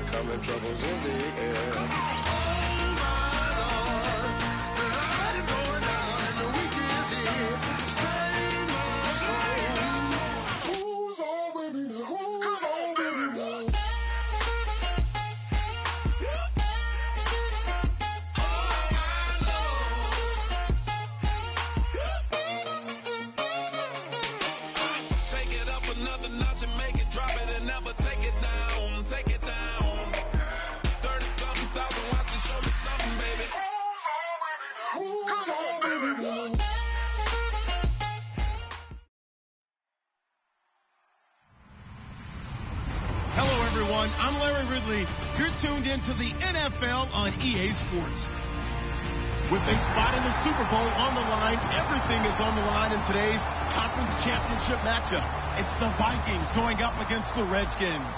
coming, troubles in the air. I'm Larry Ridley. You're tuned into the NFL on EA Sports. With a spot in the Super Bowl on the line, everything is on the line in today's conference championship matchup. It's the Vikings going up against the Redskins.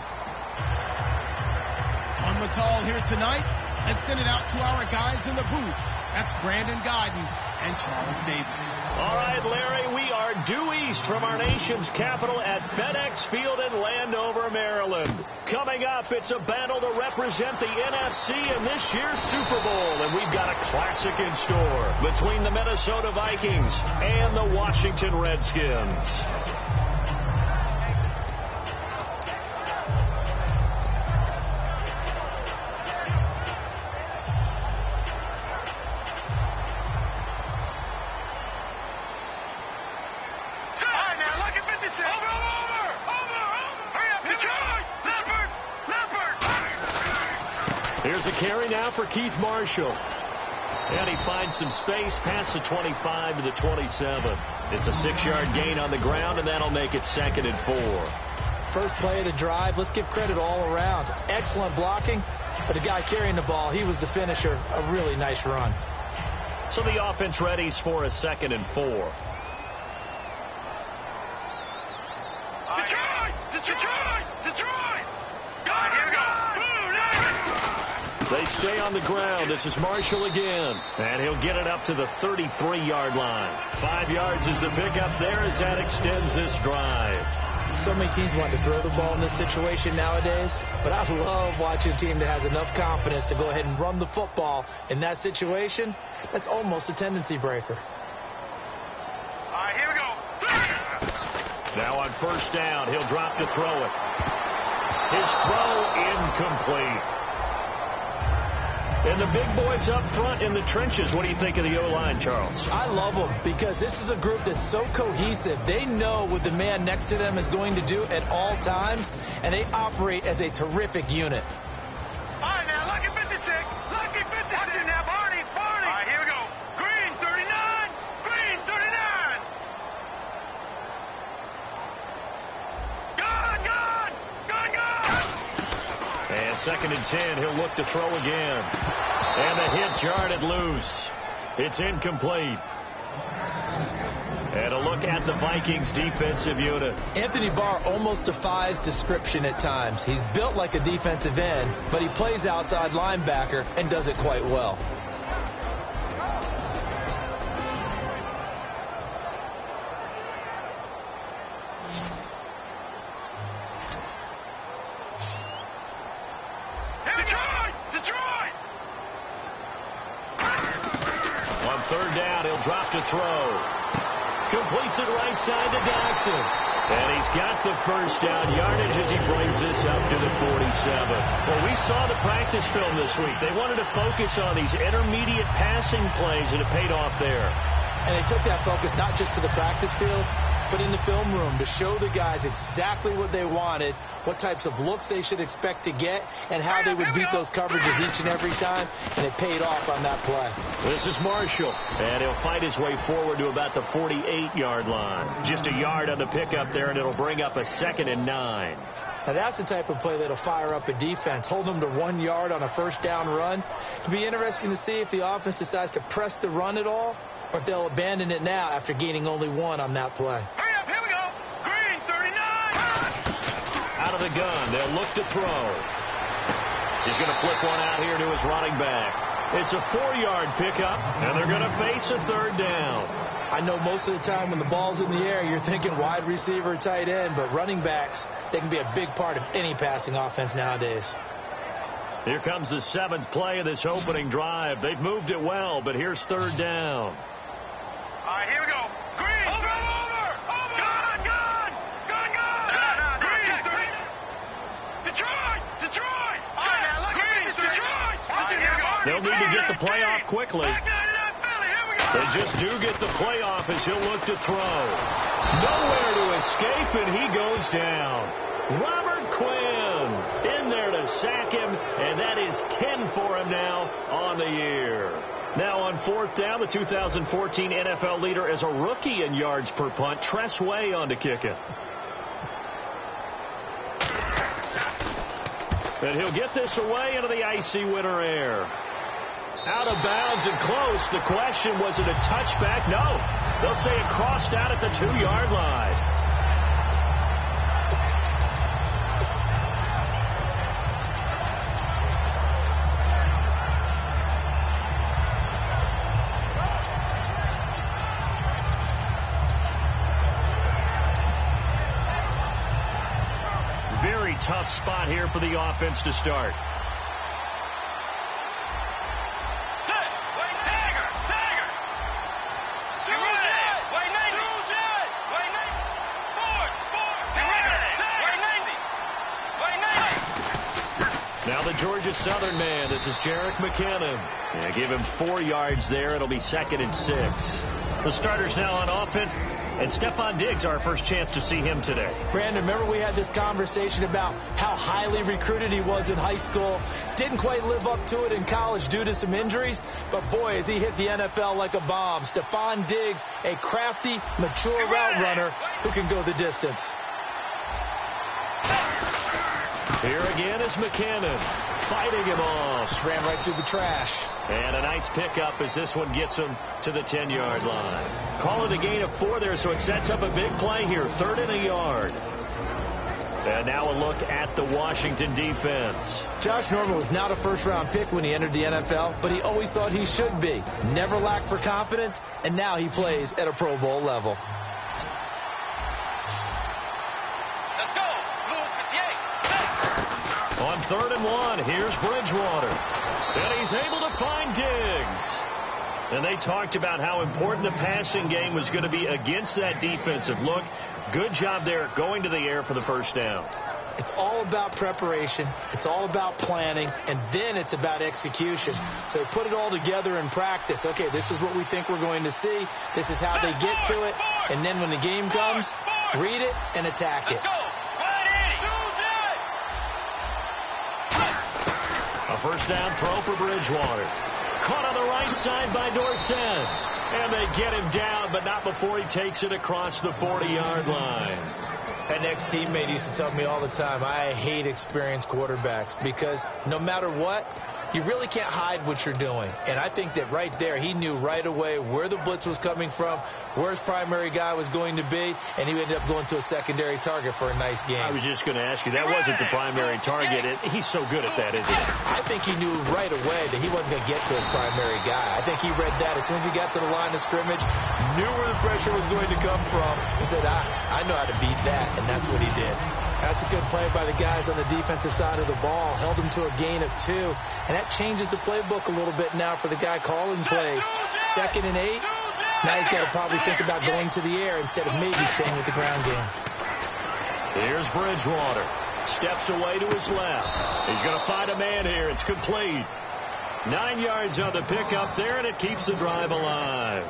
On the call here tonight, let's send it out to our guys in the booth. That's Brandon Guyton and Charles Davis. All right, Larry, we are due east from our nation's capital at FedEx Field in Landover, Maryland. Coming up, it's a battle to represent the NFC in this year's Super Bowl, and we've got a classic in store between the Minnesota Vikings and the Washington Redskins. Here's a carry now for Keith Marshall. And he finds some space past the 25 to the 27. It's a 6-yard gain on the ground, and that'll make it 2nd and 4. First play of the drive, let's give credit all around. Excellent blocking, but the guy carrying the ball, he was the finisher. A really nice run. So the offense readies for a 2nd and 4. Detroit! Here we go. They stay on the ground. This is Marshall again. And he'll get it up to the 33-yard line. 5 yards is the pickup there as that extends this drive. So many teams want to throw the ball in this situation nowadays, but I love watching a team that has enough confidence to go ahead and run the football in that situation. That's almost a tendency breaker. All right, here we go. Now on first down, he'll drop to throw it. His throw incomplete. And the big boys up front in the trenches. What do you think of the O-line, Charles? I love them because this is a group that's so cohesive. They know what the man next to them is going to do at all times, and they operate as a terrific unit. All right, now, lucky 56. Lucky 56. Watch it now, Barney. All right, here we go. Green 39. Green 39. Gone. And 2nd and 10, he'll look to throw again. And the hit jarred it loose. It's incomplete. And a look at the Vikings defensive unit. Anthony Barr almost defies description at times. He's built like a defensive end, but he plays outside linebacker and does it quite well. Third down, he'll drop to throw. Completes it right side to Jackson. And he's got the first down yardage as he brings this up to the 47. Well, we saw the practice film this week. They wanted to focus on these intermediate passing plays, and it paid off there. And they took that focus not just to the practice field, but in the film room to show the guys exactly what they wanted, what types of looks they should expect to get, and how they would beat those coverages each and every time, and it paid off on that play. This is Marshall, and he'll fight his way forward to about the 48-yard line. Just a yard on the pickup there, and it'll bring up a 2nd and 9. Now, that's the type of play that'll fire up a defense, hold them to 1 yard on a first down run. It'll be interesting to see if the offense decides to press the run at all, or if they'll abandon it now after gaining only 1 on that play. Hurry up, here we go. Green 39. Out of the gun, they'll look to throw. He's going to flip one out here to his running back. It's a 4-yard pickup, and they're going to face a 3rd down. I know most of the time when the ball's in the air, you're thinking wide receiver, tight end, but running backs, they can be a big part of any passing offense nowadays. Here comes the 7th play of this opening drive. They've moved it well, but here's 3rd down. All right, here we go. Green. Over. Gun. Green. Detroit. All right, now look at Detroit. They'll need to get the play off quickly. They just do get the play off as he'll look to throw. Nowhere to escape, and he goes down. Robert Quinn in there to sack him, and that is 10 for him now on the year. Now on 4th down, the 2014 NFL leader as a rookie in yards per punt, Tress Way on to kick it. And he'll get this away into the icy winter air. Out of bounds and close. The question, was it a touchback? No. They'll say it crossed out at the 2-yard line. Very tough spot here for the offense to start. Now the Georgia Southern man. This is Jerick McKinnon. Yeah, give him 4 yards there. It'll be 2nd and 6. The starters now on offense. And Stephon Diggs, our first chance to see him today. Brandon, remember we had this conversation about how highly recruited he was in high school. Didn't quite live up to it in college due to some injuries. But, boy, as he hit the NFL like a bomb. Stephon Diggs, a crafty, mature route runner who can go the distance. Here again is McKinnon, fighting him off. Just ran right through the trash. And a nice pickup as this one gets him to the 10-yard line. Call it a gain of 4 there, so it sets up a big play here, 3rd and a yard. And now a look at the Washington defense. Josh Norman was not a first-round pick when he entered the NFL, but he always thought he should be. Never lacked for confidence, and now he plays at a Pro Bowl level. On 3rd and 1, here's Bridgewater. And he's able to find Diggs. And they talked about how important the passing game was going to be against that defensive look. Good job there going to the air for the first down. It's all about preparation. It's all about planning. And then it's about execution. So put it all together in practice. Okay, this is what we think we're going to see. This is how they get to it. And then when the game comes, read it and attack it. A first down throw for Bridgewater. Caught on the right side by Dorsett. And they get him down, but not before he takes it across the 40-yard line. An ex-teammate used to tell me all the time, I hate experienced quarterbacks because no matter what, you really can't hide what you're doing. And I think that right there, he knew right away where the blitz was coming from, where his primary guy was going to be, and he ended up going to a secondary target for a nice game. I was just going to ask you, that wasn't the primary target. He's so good at that, isn't he? I think he knew right away that he wasn't going to get to his primary guy. I think he read that as soon as he got to the line of scrimmage, knew where the pressure was going to come from, and said, I know how to beat that, and that's what he did. That's a good play by the guys on the defensive side of the ball. Held him to a gain of 2. And that changes the playbook a little bit now for the guy calling plays. 2nd and 8. Now he's got to probably think about going to the air instead of maybe staying with the ground game. Here's Bridgewater. Steps away to his left. He's going to find a man here. It's complete. 9 yards on the pickup there, and it keeps the drive alive.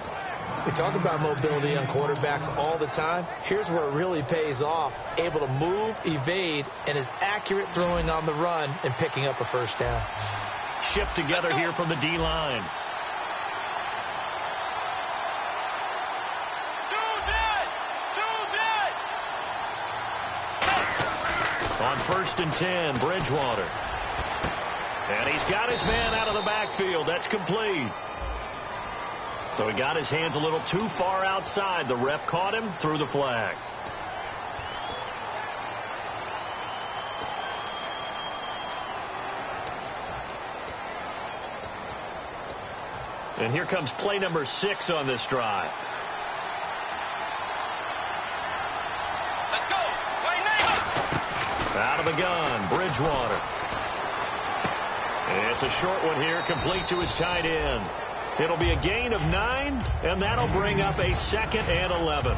We talk about mobility on quarterbacks all the time. Here's where it really pays off. Able to move, evade, and is accurate throwing on the run and picking up a first down. Shipped together here from the D-line. On 1st and 10, Bridgewater. And he's got his man out of the backfield. That's complete. So he got his hands a little too far outside. The ref caught him, threw the flag. And here comes play number 6 on this drive. Let's go. Out of the gun, Bridgewater. It's a short one here, complete to his tight end. It'll be a gain of 9, and that'll bring up a 2nd and 11.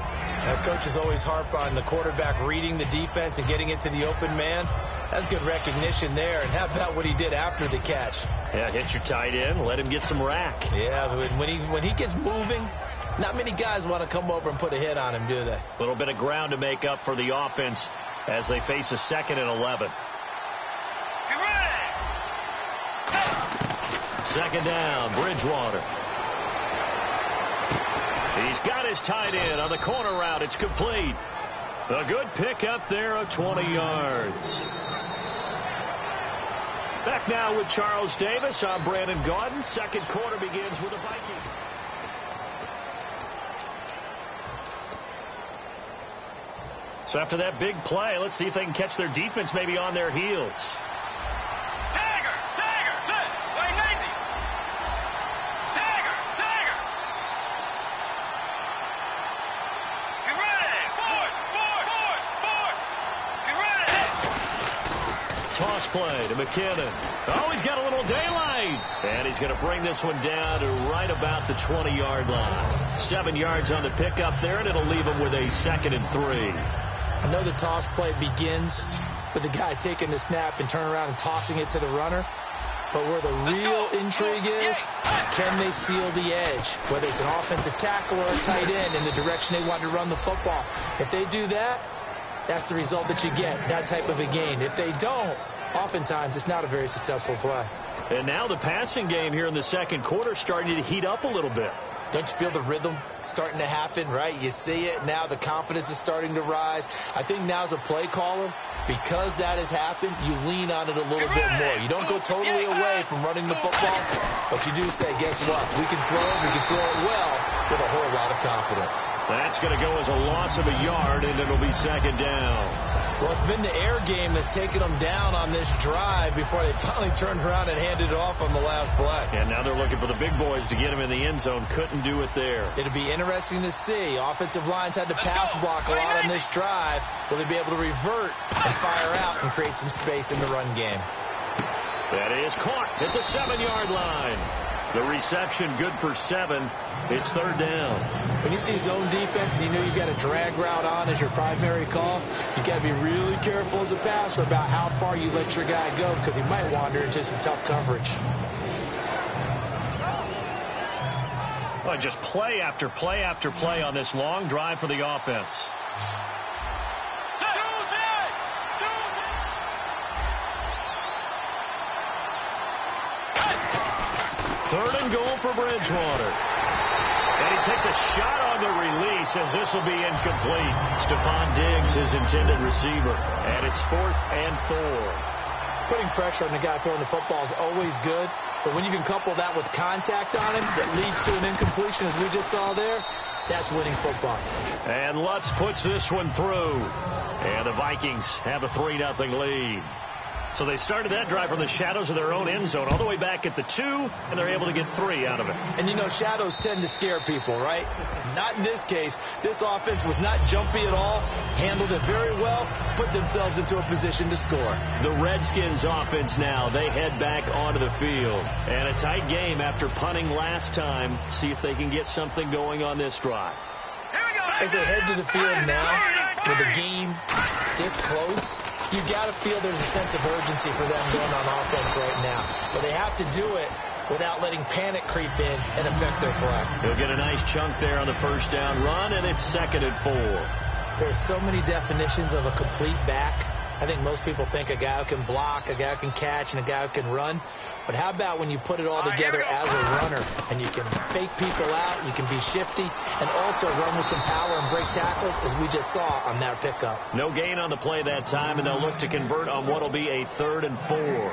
Coaches always harp on the quarterback reading the defense and getting it to the open man. That's good recognition there. And how about what he did after the catch? Yeah, hit your tight end, let him get some rack. Yeah, when he gets moving, not many guys want to come over and put a hit on him, do they? A little bit of ground to make up for the offense as they face a 2nd and 11. Get ready. 2nd down, Bridgewater. He's got his tight end on the corner route. It's complete. A good pick up there of 20 yards. Back now with Charles Davis. I'm Brandon Gaudin. Second quarter begins with the Vikings. So after that big play, let's see if they can catch their defense maybe on their heels. Dagger, dagger, sit. Wait, Nathan. Dagger, dagger. Get ready. Forward, forward, forward, forward. Get ready. Toss play to McKinnon. Oh, he's got a little daylight. And he's going to bring this one down to right about the 20-yard line. 7 yards on the pickup there, and it'll leave him with a 2nd and 3. I know the toss play begins with the guy taking the snap and turning around and tossing it to the runner. But where the real intrigue is, can they seal the edge? Whether it's an offensive tackle or a tight end in the direction they want to run the football. If they do that, that's the result that you get, that type of a gain. If they don't, oftentimes it's not a very successful play. And now the passing game here in the second quarter starting to heat up a little bit. Don't you feel the rhythm starting to happen, right? You see it now. The confidence is starting to rise. I think now as a play caller, because that has happened, you lean on it a little bit more. You don't go totally away from running the football, but you do say, guess what? We can throw it well with a whole lot of confidence. That's going to go as a loss of a yard, and it'll be 2nd down. Well, it's been the air game that's taken them down on this drive before they finally turned around and handed it off on the last play. And now they're looking for the big boys to get him in the end zone. Couldn't do it there. It'll be interesting to see. Offensive lines had to pass block a lot on this drive. Will they be able to revert and fire out and create some space in the run game? That is caught at the 7-yard line. The reception good for 7. It's 3rd down. When you see zone defense and you know you've got a drag route on as your primary call, you got to be really careful as a passer about how far you let your guy go because he might wander into some tough coverage. Well, just play after play after play on this long drive for the offense. 3rd and goal for Bridgewater. And he takes a shot on the release as this will be incomplete. Stephon Diggs, his intended receiver. And it's 4th and 4. Putting pressure on the guy throwing the football is always good. But when you can couple that with contact on him that leads to an incompletion, as we just saw there, that's winning football. And Lutz puts this one through. And the Vikings have a 3-0 lead. So they started that drive from the shadows of their own end zone all the way back at the 2, and they're able to get 3 out of it. And, you know, shadows tend to scare people, right? Not in this case. This offense was not jumpy at all, handled it very well, put themselves into a position to score. The Redskins offense now, they head back onto the field. And a tight game after punting last time. See if they can get something going on this drive. As they head to the field now, with the game this close, you got to feel there's a sense of urgency for them going on offense right now. But they have to do it without letting panic creep in and affect their play. He'll get a nice chunk there on the 1st down run, and it's 2nd and 4. There's so many definitions of a complete back. I think most people think a guy who can block, a guy who can catch, and a guy who can run. But how about when you put it all together as a runner and you can fake people out, you can be shifty, and also run with some power and break tackles, as we just saw on that pickup. No gain on the play that time, and they'll look to convert on what will be a 3rd and 4.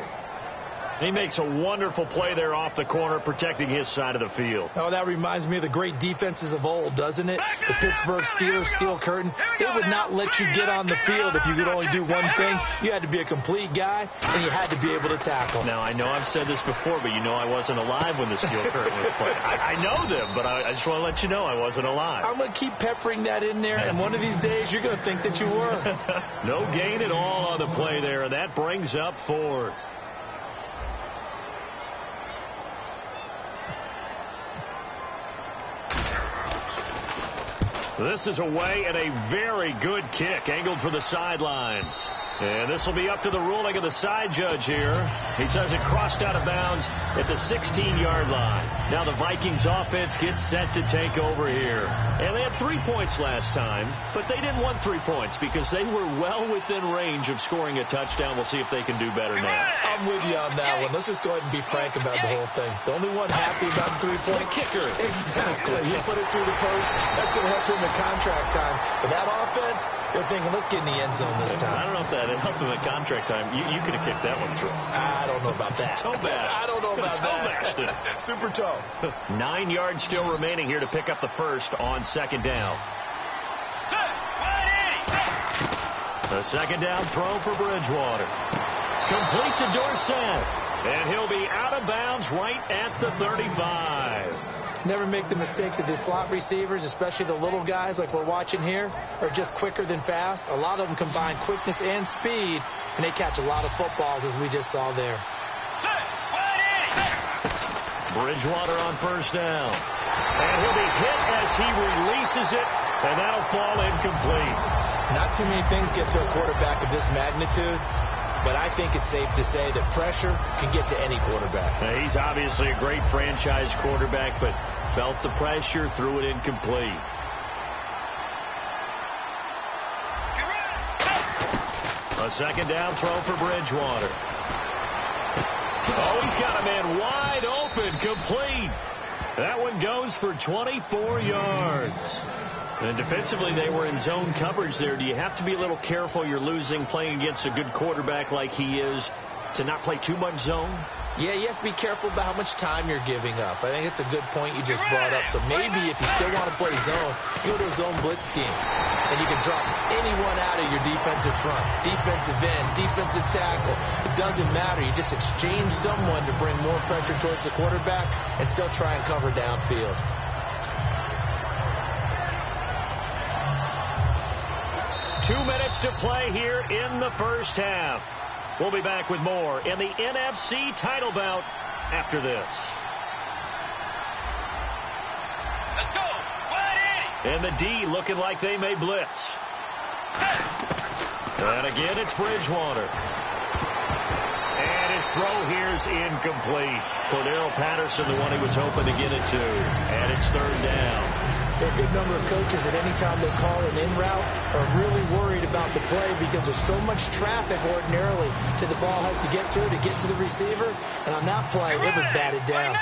He makes a wonderful play there off the corner, protecting his side of the field. Oh, that reminds me of the great defenses of old, doesn't it? The Pittsburgh Steelers, Steel Curtain. They would not let you get on the field if you could only do one thing. You had to be a complete guy, and you had to be able to tackle. Now, I know I've said this before, but you know I wasn't alive when the Steel Curtain was played. I know them, but I just want to let you know I wasn't alive. I'm going to keep peppering that in there, and one of these days you're going to think that you were. No gain at all on the play there, and that brings up 4th. This is away and a very good kick, angled for the sidelines. And this will be up to the ruling of the side judge here. He says it crossed out of bounds at the 16-yard line. Now the Vikings offense gets set to take over here. And they had 3 points last time, but they didn't want 3 points because they were well within range of scoring a touchdown. We'll see if they can do better now. I'm with you on that one. Let's just go ahead and be frank about the whole thing. The only one happy about the 3-point kicker. Exactly. He put it through the post. That's going to help him in contract time. But that offense, they're thinking, let's get in the end zone this time. I don't know if that helped him at contract time. You could have kicked that one through. I don't know about that. Toe bash. I don't know about that. Toe bashed it. Super toe. 9 yards still remaining here to pick up the first on second down. The second down throw for Bridgewater. Complete to Dorsett. And he'll be out of bounds right at the 35. Never make the mistake that the slot receivers, especially the little guys like we're watching here, are just quicker than fast. A lot of them combine quickness and speed, and they catch a lot of footballs, as we just saw there. Bridgewater on first down. And he'll be hit as he releases it, and that'll fall incomplete. Not too many things get to a quarterback of this magnitude, but I think it's safe to say that pressure can get to any quarterback. Now, he's obviously a great franchise quarterback, but felt the pressure, threw it incomplete. A second down throw for Bridgewater. Oh, he's got a man wide open, complete. That one goes for 24 yards. And defensively, they were in zone coverage there. Do you have to be a little careful? You're losing, playing against a good quarterback like he is, to not play too much zone? Yeah, you have to be careful about how much time you're giving up. I think it's a good point you just brought up. So maybe if you still want to play zone, you go to a zone blitz scheme. And you can drop anyone out of your defensive front, defensive end, defensive tackle. It doesn't matter. You just exchange someone to bring more pressure towards the quarterback and still try and cover downfield. Two minutes to play here in the first half. We'll be back with more in the NFC title bout after this. Let's go. And the D looking like they may blitz. And again, it's Bridgewater. And his throw here is incomplete. Cordero Patterson, the one he was hoping to get it to. And it's third down. There are a good number of coaches that any time they call an in route are really worried about the play because there's so much traffic ordinarily that the ball has to get through to get to the receiver. And on that play, it was batted down.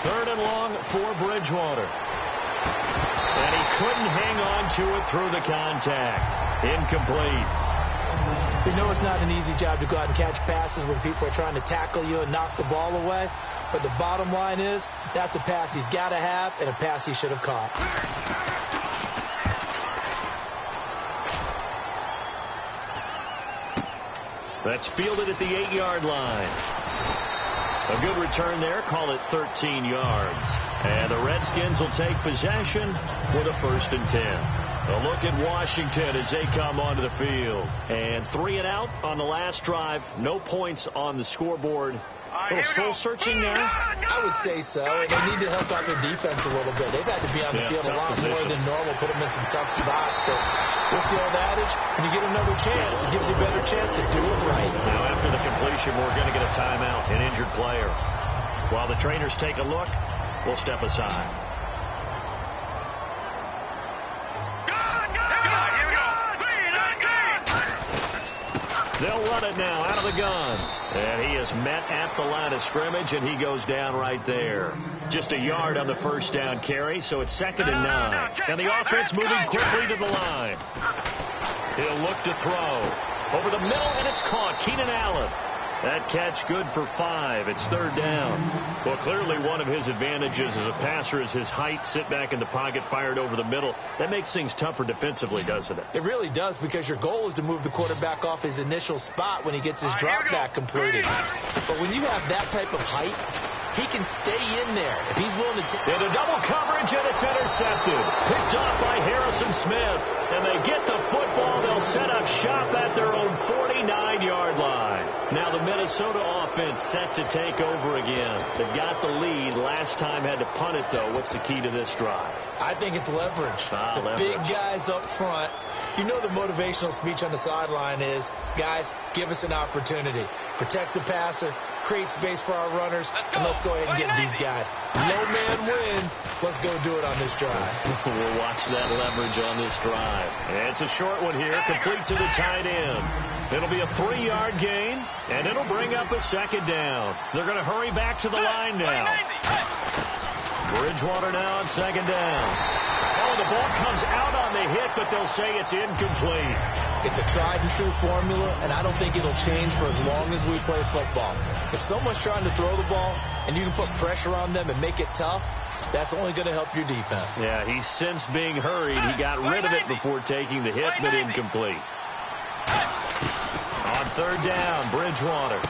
Third and long for Bridgewater. And he couldn't hang on to it through the contact. Incomplete. We know it's not an easy job to go out and catch passes when people are trying to tackle you and knock the ball away. But the bottom line is, that's a pass he's got to have and a pass he should have caught. That's fielded at the 8-yard line. A good return there. Call it 13 yards. And the Redskins will take possession with a 1st and 10. A look at Washington as they come onto the field. And 3 and out on the last drive. No points on the scoreboard. A little soul-searching there. I would say so. And they need to help out their defense a little bit. They've had to be on the field a lot more than normal, put them in some tough spots. But what's the old adage? When you get another chance, it gives you a better chance to do it right. Now, after the completion, we're going to get a timeout, an injured player. While the trainers take a look, we'll step aside. They'll run it now out of the gun. And he is met at the line of scrimmage, and he goes down right there. Just a yard on the first down carry, so it's 2nd and 9. And the offense moving quickly to the line. He'll look to throw. Over the middle, and it's caught. Keenan Allen. That catch good for 5. It's 3rd down. Well, clearly one of his advantages as a passer is his height. Sit back in the pocket, fired over the middle. That makes things tougher defensively, doesn't it? It really does, because your goal is to move the quarterback off his initial spot when he gets his drop back completed. But when you have that type of height, he can stay in there. If he's willing to take into double coverage, and it's intercepted. Picked off by Harrison Smith. And they get the football. They'll set up shop at their own 49-yard line. Now the Minnesota offense set to take over again. They've got the lead. Last time had to punt it, though. What's the key to this drive? I think it's leverage. Leverage. Big guys up front. You know the motivational speech on the sideline is, guys, give us an opportunity. Protect the passer, create space for our runners, and let's go ahead and get these guys. No man wins. Let's go do it on this drive. We'll watch that leverage on this drive. And it's a short one here, complete to the tight end. It'll be a 3-yard gain, and it'll bring up a second down. They're going to hurry back to the line now. Bridgewater now on second down. Oh, the ball comes out on the hit, but they'll say it's incomplete. It's a tried-and-true formula, and I don't think it'll change for as long as we play football. If someone's trying to throw the ball and you can put pressure on them and make it tough, that's only going to help your defense. Yeah, he's since being hurried. He got rid of it before taking the hit, but incomplete. On third down, Bridgewater.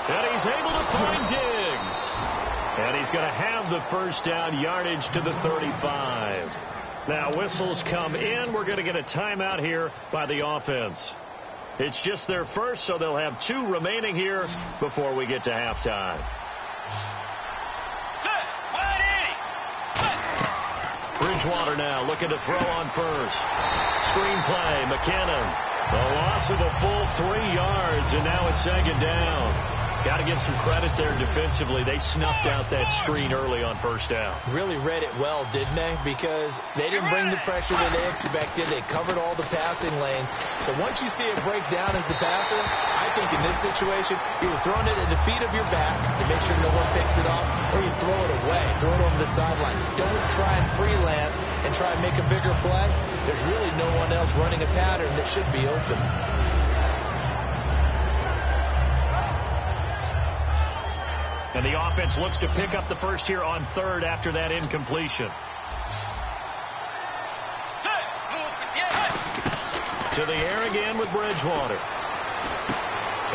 And he's able to find Diggs. And he's going to have the first down, yardage to the 35. Now whistles come in. We're going to get a timeout here by the offense. It's just their first, so they'll have 2 remaining here before we get to halftime. Bridgewater now looking to throw on first. Screen play, McKinnon. The loss of a full 3 yards, and now it's second down. Got to give some credit there defensively. They snuffed out that screen early on first down. Really read it well, didn't they? Because they didn't bring the pressure that they expected. They covered all the passing lanes. So once you see it break down as the passer, I think in this situation, you're throwing it at the feet of your back to make sure no one picks it off, or you throw it away, throw it over the sideline. Don't try and freelance and try and make a bigger play. There's really no one else running a pattern that should be open. And the offense looks to pick up the first here on third after that incompletion. To the air again with Bridgewater.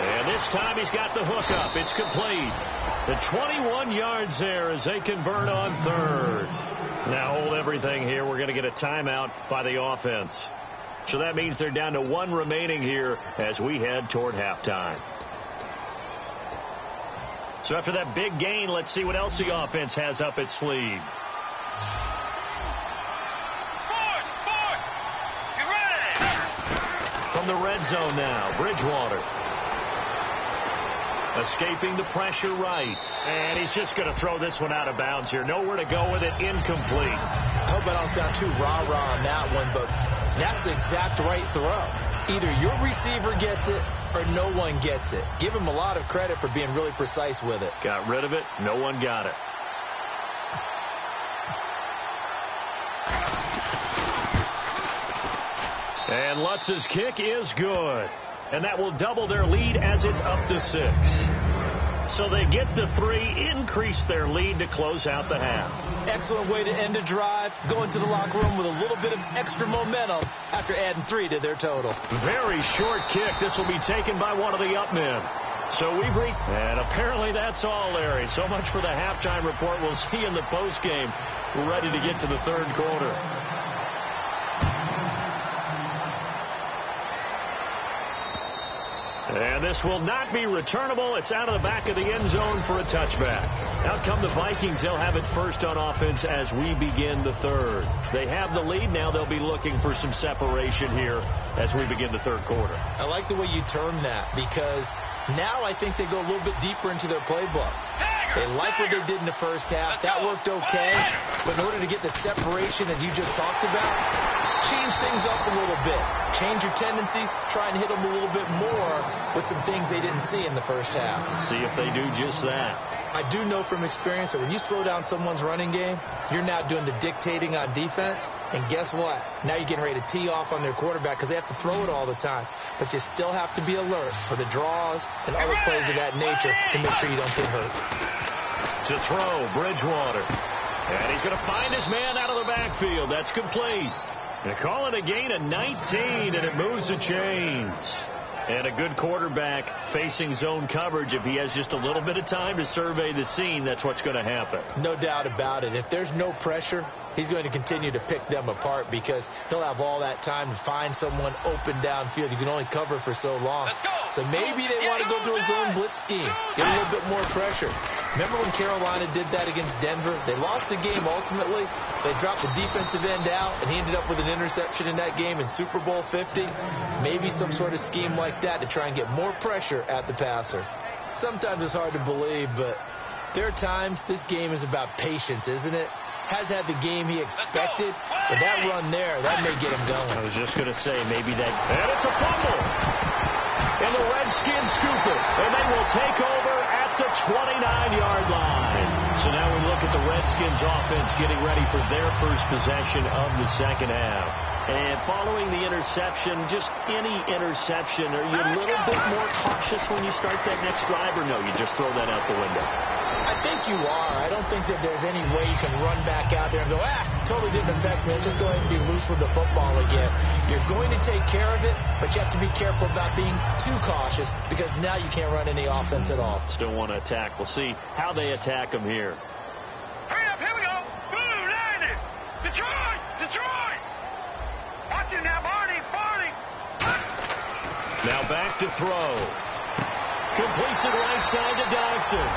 And this time he's got the hook up. It's complete. The 21 yards there as they convert on third. Now hold everything here. We're going to get a timeout by the offense. So that means they're down to 1 remaining here as we head toward halftime. So after that big gain, let's see what else the offense has up its sleeve. From the red zone now, Bridgewater. Escaping the pressure right. And he's just going to throw this one out of bounds here. Nowhere to go with it. Incomplete. I hope I don't sound too rah-rah on that one, but that's the exact right throw. Either your receiver gets it or no one gets it. Give him a lot of credit for being really precise with it. Got rid of it. No one got it. And Lutz's kick is good. And that will double their lead as it's up to 6. So they get the 3, increase their lead to close out the half. Excellent way to end a drive. Go into the locker room with a little bit of extra momentum after adding 3 to their total. Very short kick. This will be taken by one of the up men. So we've reached, and apparently that's all, Larry. So much for the halftime report. We'll see you in the postgame. We're ready to get to the third quarter. And this will not be returnable. It's out of the back of the end zone for a touchback. Out come the Vikings. They'll have it first on offense as we begin the third. They have the lead. Now they'll be looking for some separation here as we begin the third quarter. I like the way you term that because now I think they go a little bit deeper into their playbook. They like what they did in the first half. That worked okay. But in order to get the separation that you just talked about, change things up a little bit. Change your tendencies. Try and hit them a little bit more with some things they didn't see in the first half. See if they do just that. I do know from experience that when you slow down someone's running game, you're now doing the dictating on defense. And guess what? Now you're getting ready to tee off on their quarterback because they have to throw it all the time. But you still have to be alert for the draws and other plays of that nature to make sure you don't get hurt. To throw, Bridgewater. And he's going to find his man out of the backfield. That's complete. They call it a gain of 19, and it moves the chains. And a good quarterback facing zone coverage, if he has just a little bit of time to survey the scene, that's what's going to happen. No doubt about it. If there's no pressure, he's going to continue to pick them apart because he'll have all that time to find someone open downfield. You can only cover for so long. So maybe they want to go through a zone blitz scheme, get a little bit more pressure. Remember when Carolina did that against Denver? They lost the game ultimately. They dropped the defensive end out, and he ended up with an interception in that game in Super Bowl 50. Maybe some sort of scheme like that to try and get more pressure at the passer. Sometimes it's hard to believe, but there are times this game is about patience, isn't it? Has had the game he expected, but that run there, that may get him going. I was just going to say, maybe that. And it's a fumble. And the Redskins scoop it, and they will take over at the 29-yard line. So now we look at the Redskins offense getting ready for their first possession of the second half. And following the interception, just any interception, are you a little bit more cautious when you start that next drive, or no, you just throw that out the window? I think you are. I don't think that there's any way you can run back out there and go, totally didn't affect me. Let's just go ahead and be loose with the football again. You're going to take care of it, but you have to be careful about being too cautious because now you can't run any offense at all. Still want to attack. We'll see how they attack them here. Hurry up, here we go. Blue, landed. Detroit, Detroit. Watch it now, Barney. Now back to throw. Completes it right side to Dodson.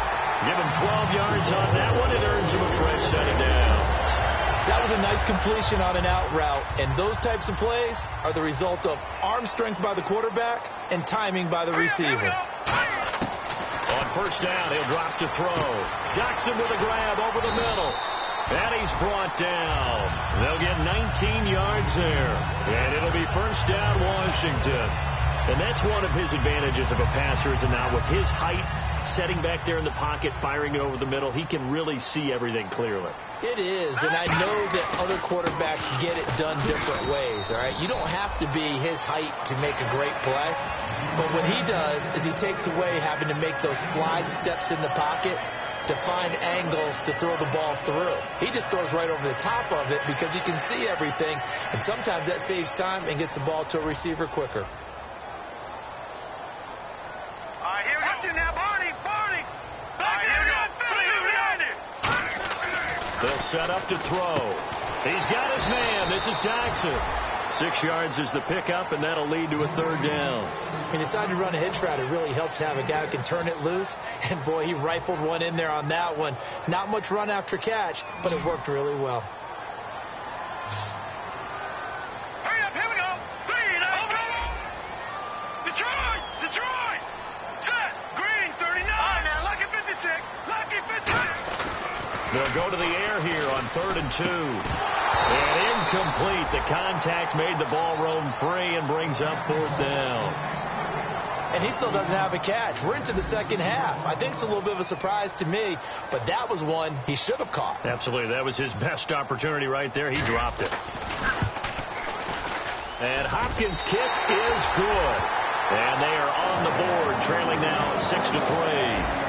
Give him 12 yards on that one. It earns him a fresh set of downs. That was a nice completion on an out route, and those types of plays are the result of arm strength by the quarterback and timing by the receiver. On first down, he'll drop to throw. Dodson with a grab over the middle. And he's brought down. They'll get 19 yards there. And it'll be first down, Washington. And that's one of his advantages of a passer, is now with his height, setting back there in the pocket, firing it over the middle, he can really see everything clearly. It is, and I know that other quarterbacks get it done different ways, all right? You don't have to be his height to make a great play, but what he does is he takes away having to make those slide steps in the pocket to find angles to throw the ball through. He just throws right over the top of it because he can see everything, and sometimes that saves time and gets the ball to a receiver quicker. They'll set up to throw. He's got his man. This is Dodson. 6 yards is the pickup, and that'll lead to a third down. He decided to run a hitch route. It really helps to have a guy who can turn it loose. And, boy, he rifled one in there on that one. Not much run after catch, but it worked really well. Hurry up, here we go. Green, over. Detroit, Detroit. Set, Green, 39. Now, Lucky 56, Lucky 56. They'll go to the air here on 3rd and 2. And incomplete. The contact made the ball roam free and brings up 4th down. And he still doesn't have a catch. We're into the second half. I think it's a little bit of a surprise to me, but that was one he should have caught. Absolutely. That was his best opportunity right there. He dropped it. And Hopkins' kick is good. And they are on the board, trailing now 6-3.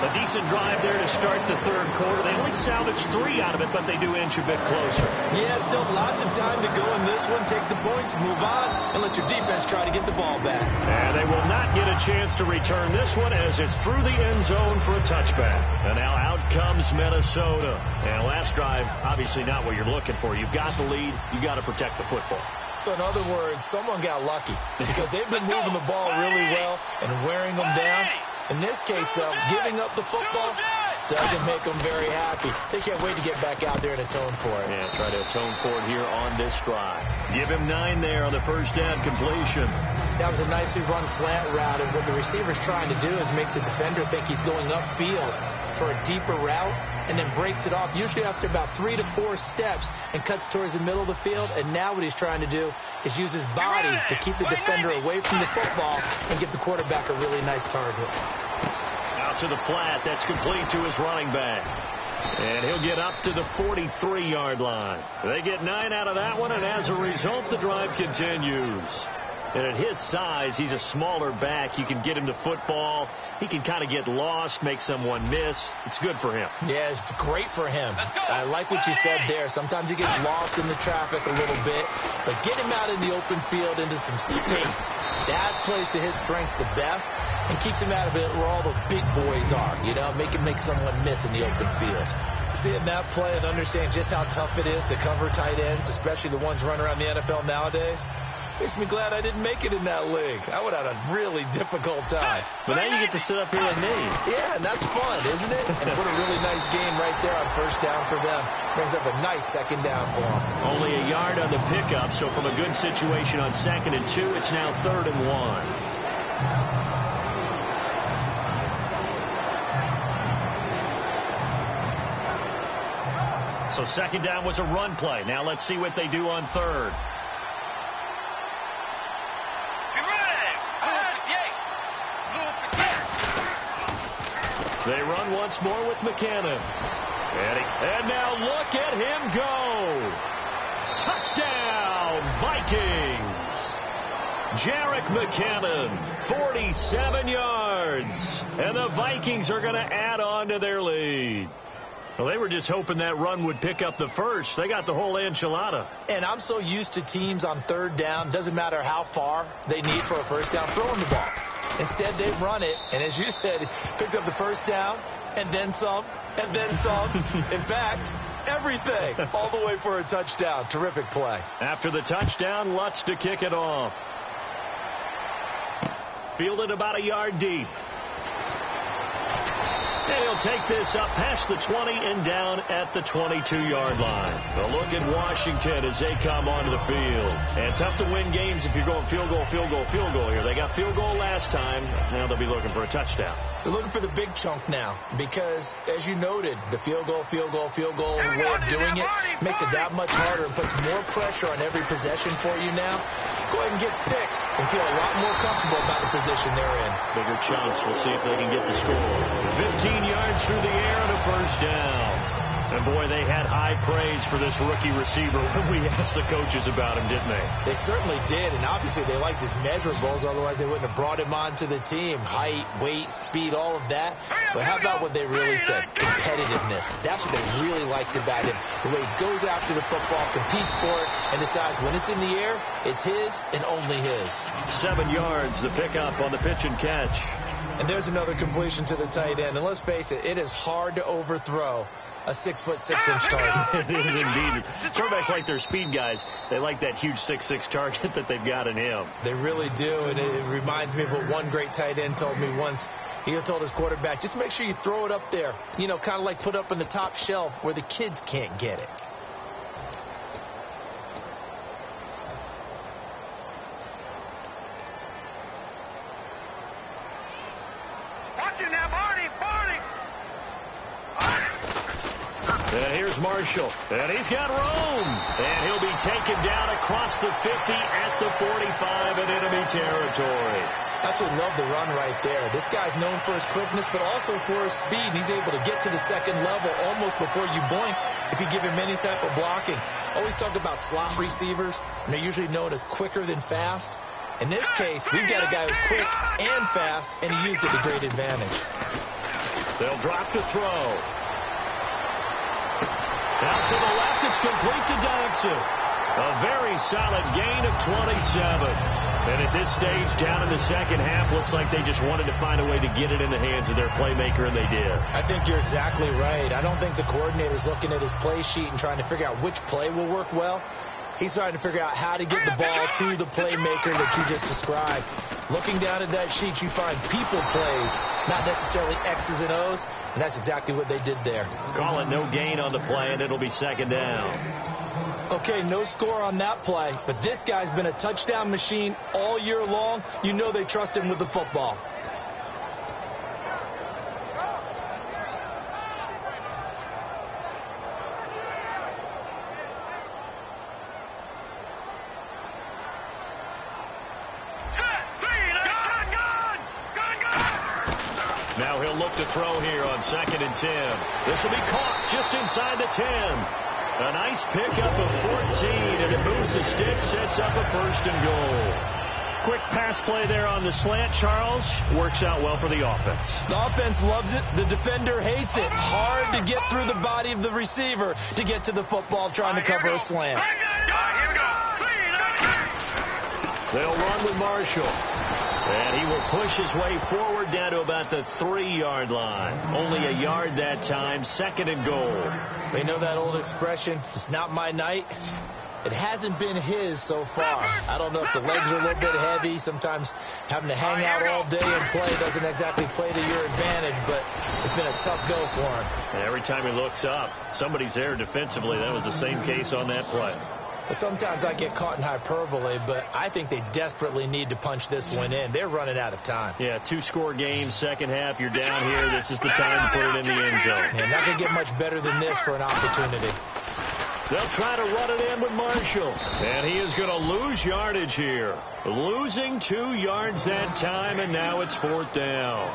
A decent drive there to start the third quarter. They only salvaged 3 out of it, but they do inch a bit closer. Yeah, still lots of time to go in this one. Take the points, move on, and let your defense try to get the ball back. And they will not get a chance to return this one as it's through the end zone for a touchback. And now out comes Minnesota. And last drive, obviously not what you're looking for. You've got the lead. You've got to protect the football. So in other words, someone got lucky because they've been moving the ball really well and wearing them down. In this case, though, giving up the football doesn't make them very happy. They can't wait to get back out there and atone for it. Yeah, try to atone for it here on this drive. Give him 9 there on the first down completion. That was a nicely run slant route, and what the receiver's trying to do is make the defender think he's going upfield for a deeper route and then breaks it off, usually after about 3 to 4 steps, and cuts towards the middle of the field. And now what he's trying to do is use his body to keep the defender away from the football and give the quarterback a really nice target. Out to the flat. That's complete to his running back. And he'll get up to the 43-yard line. They get 9 out of that one, and as a result, the drive continues. And at his size, he's a smaller back. You can get him to football. He can kind of get lost, make someone miss. It's good for him. Yeah, it's great for him. I like what you said there. Sometimes he gets lost in the traffic a little bit, but get him out in the open field into some space. That plays to his strengths the best and keeps him out of it where all the big boys are, you know, make someone miss in the open field. Seeing that play and understanding just how tough it is to cover tight ends, especially the ones running around the NFL nowadays, makes me glad I didn't make it in that league. I would have had a really difficult time. But now you get to sit up here with me. Yeah, and that's fun, isn't it? And put a really nice game right there on first down for them. Brings up a nice second down for them. Only a yard on the pickup, so from a good situation on 2nd and 2, it's now 3rd and 1. So 2nd down was a run play. Now let's see what they do on 3rd. They run once more with McKinnon. And now look at him go. Touchdown, Vikings. Jerick McKinnon, 47 yards. And the Vikings are going to add on to their lead. Well, they were just hoping that run would pick up the first. They got the whole enchilada. And I'm so used to teams on 3rd down, doesn't matter how far they need for a first down, throwing the ball. Instead, they run it, and as you said, picked up the first down, and then some, and then some. In fact, everything, all the way for a touchdown. Terrific play. After the touchdown, Lutz to kick it off. Fielded about a yard deep. And he'll take this up past the 20 and down at the 22-yard line. A look at Washington as they come onto the field. And tough to win games if you're going field goal, field goal, field goal here. They got field goal last time. Now they'll be looking for a touchdown. They're looking for the big chunk now because, as you noted, the field goal way of doing it makes it that much harder and puts more pressure on every possession for you now. Go ahead and get 6 and feel a lot more comfortable about the position they're in. Bigger chunks. We'll see if they can get the score. 15 yards through the air and a first down. And, boy, they had high praise for this rookie receiver when we asked the coaches about him, didn't they? They certainly did, and obviously they liked his measurables, otherwise they wouldn't have brought him onto the team. Height, weight, speed, all of that. But how about what they really said? Competitiveness. That's what they really liked about him. The way he goes after the football, competes for it, and decides when it's in the air, it's his and only his. 7 yards, the pickup on the pitch and catch. And there's another completion to the tight end. And let's face it, it is hard to overthrow a 6'6" target. It is indeed. Quarterbacks like their speed guys. They like that huge 6'6" target that they've got in him. They really do, and it reminds me of what one great tight end told me once. He told his quarterback, just make sure you throw it up there. You know, kind of like put up on the top shelf where the kids can't get it. And here's Marshall, and he's got room, and he'll be taken down across the 50 at the 45 in enemy territory. Absolutely love the run right there. This guy's known for his quickness, but also for his speed. He's able to get to the second level almost before you blink if you give him any type of blocking. Always talk about slot receivers, and they're usually known as quicker than fast. In this case, we've got a guy who's quick and fast, and he used it to great advantage. They'll drop to throw. Out to the left, it's complete to Dodson. A very solid gain of 27. And at this stage, down in the second half, looks like they just wanted to find a way to get it in the hands of their playmaker, and they did. I think you're exactly right. I don't think the coordinator's looking at his play sheet and trying to figure out which play will work well. He's trying to figure out how to get the ball to the playmaker that you just described. Looking down at that sheet, you find people plays, not necessarily X's and O's, and that's exactly what they did there. Call it no gain on the play, and it'll be second down. Okay, no score on that play, but this guy's been a touchdown machine all year long. You know they trust him with the football. Now he'll look to throw here on 2nd and 10. This will be caught just inside the 10. A nice pickup of 14, and it moves the stick, sets up a 1st and goal. Quick pass play there on the slant, Charles. Works out well for the offense. The offense loves it. The defender hates it. Hard to get through the body of the receiver to get to the football trying to cover a slant. They'll run with Marshall. And he will push his way forward down to about the 3-yard line. Only a yard that time. 2nd and goal. They know that old expression, it's not my night. It hasn't been his so far. I don't know if the legs are a little bit heavy. Sometimes having to hang out all day and play doesn't exactly play to your advantage, but it's been a tough go for him. And every time he looks up, somebody's there defensively. That was the same case on that play. Sometimes I get caught in hyperbole, but I think they desperately need to punch this one in. They're running out of time. Yeah, 2-score game, second half. You're down here. This is the time to put it in the end zone. Yeah, not going to get much better than this for an opportunity. They'll try to run it in with Marshall. And he is going to lose yardage here. Losing 2 yards that time, and now it's 4th down.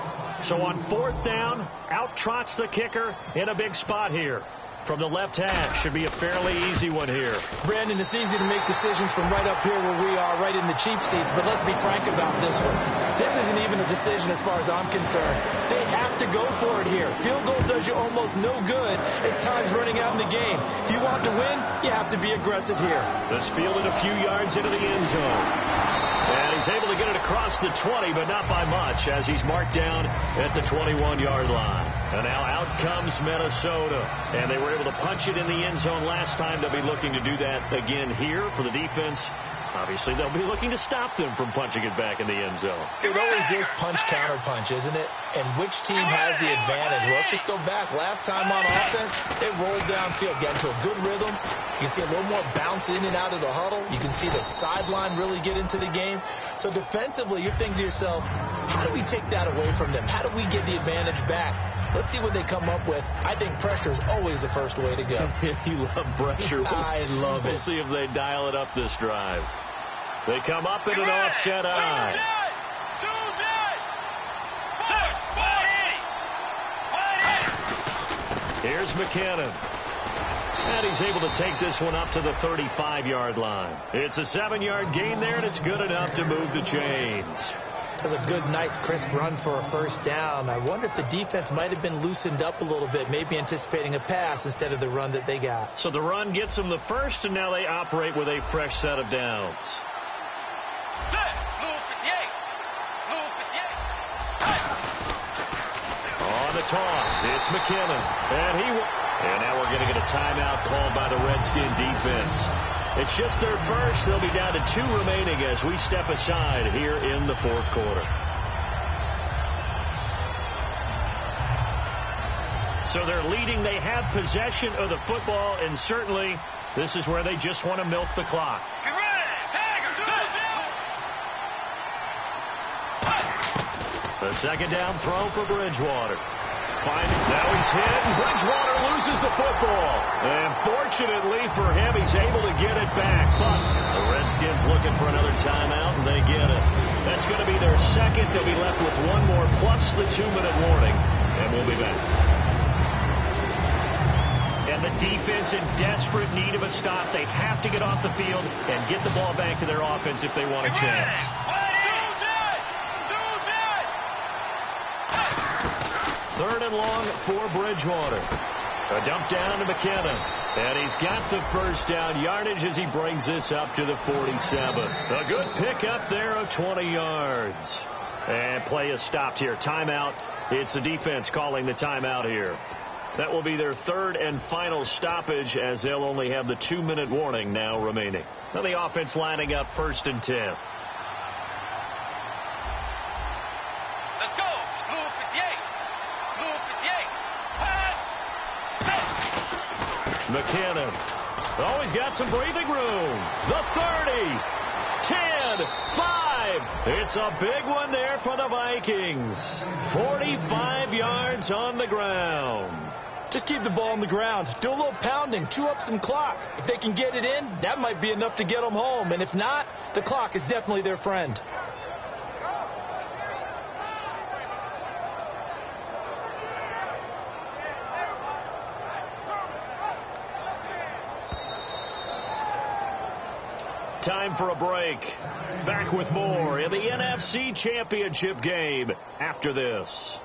So on 4th down, out trots the kicker in a big spot here. From the left half, should be a fairly easy one here. Brandon, it's easy to make decisions from right up here where we are, right in the cheap seats, but let's be frank about this one. This isn't even a decision as far as I'm concerned. They have to go for it here. Field goal does you almost no good as time's running out in the game. If you want to win, you have to be aggressive here. This fielded a few yards into the end zone. And he's able to get it across the 20, but not by much, as he's marked down at the 21-yard line. And now out comes Minnesota. And they were able to punch it in the end zone last time. They'll be looking to do that again here for the defense. Obviously, they'll be looking to stop them from punching it back in the end zone. It always is punch-counter-punch, isn't it? And which team has the advantage? Well, let's just go back. Last time on offense, they rolled downfield, got into a good rhythm. You can see a little more bounce in and out of the huddle. You can see the sideline really get into the game. So defensively, you're thinking to yourself, how do we take that away from them? How do we get the advantage back? Let's see what they come up with. I think pressure is always the first way to go. You love pressure. I love it. We'll see if they dial it up this drive. They come up in an offset eye. Here's McKinnon. And he's able to take this one up to the 35-yard line. It's a 7-yard gain there, and it's good enough to move the chains. That's a good, nice, crisp run for a first down. I wonder if the defense might have been loosened up a little bit, maybe anticipating a pass instead of the run that they got. So the run gets them the first, and now they operate with a fresh set of downs. On the toss, it's McKinnon. And now we're going to get a timeout called by the Redskin defense. It's just their first. They'll be down to 2 remaining as we step aside here in the 4th quarter. So they're leading. They have possession of the football, and certainly this is where they just want to milk the clock. The 2nd down throw for Bridgewater. Now he's hit, and Bridgewater loses the football. And fortunately for him, he's able to get it back. But the Redskins looking for another timeout, and they get it. That's going to be their second. They'll be left with 1 more, plus the 2-minute warning. And we'll be back. And the defense in desperate need of a stop. They have to get off the field and get the ball back to their offense if they want a chance. 3rd and long for Bridgewater. A dump down to McKinnon. And he's got the first down yardage as he brings this up to the 47. A good pickup there of 20 yards. And play is stopped here. Timeout. It's the defense calling the timeout here. That will be their 3rd and final stoppage as they'll only have the 2-minute warning now remaining. Now the offense lining up 1st and 10. McKinnon. Oh, he's got some breathing room. The 30, 10, 5. It's a big one there for the Vikings. 45 yards on the ground. Just keep the ball on the ground. Do a little pounding. Chew up some clock. If they can get it in, that might be enough to get them home. And if not, the clock is definitely their friend. time for a break. Back with more in the NFC Championship game after this.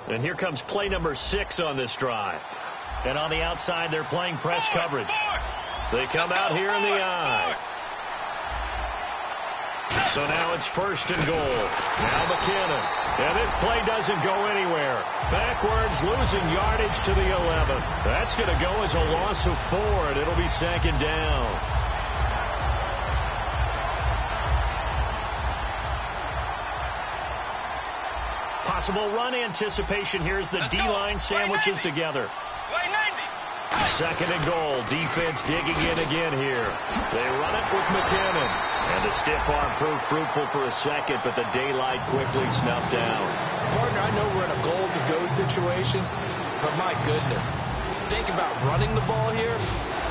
And here comes play number 6 on this drive. And on the outside, they're playing press coverage. They come out here in the eye. So now it's 1st and goal. Now McKinnon. And this play doesn't go anywhere. Backwards, losing yardage to the 11th. That's going to go as a loss of 4, and it'll be 2nd down. Possible run anticipation. Here's the D-line sandwiches together. 2nd and goal. Defense digging in again here. They run it with McKinnon. And the stiff arm proved fruitful for a second, but the daylight quickly snuffed down. Partner, I know we're in a goal-to-go situation, but my goodness. Think about running the ball here.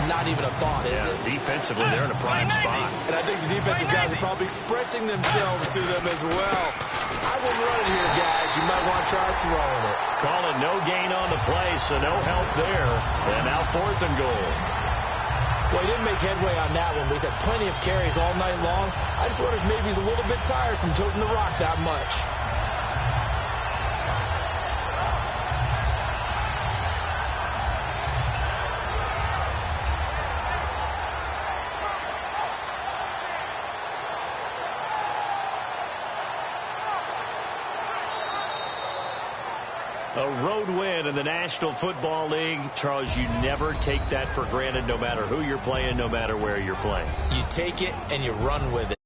Not even a thought, is it? Defensively, they're in a prime spot. And I think the defensive guys are probably expressing themselves to them as well. I wouldn't run it here, guys. You might want to try throwing it. Call it no gain on the play, so no help there. And now 4th and goal. Well, he didn't make headway on that one, but he's had plenty of carries all night long. I just wonder if maybe he's a little bit tired from toting the rock that much. A road win in the National Football League. Charles, you never take that for granted, no matter who you're playing, no matter where you're playing. You take it and you run with it.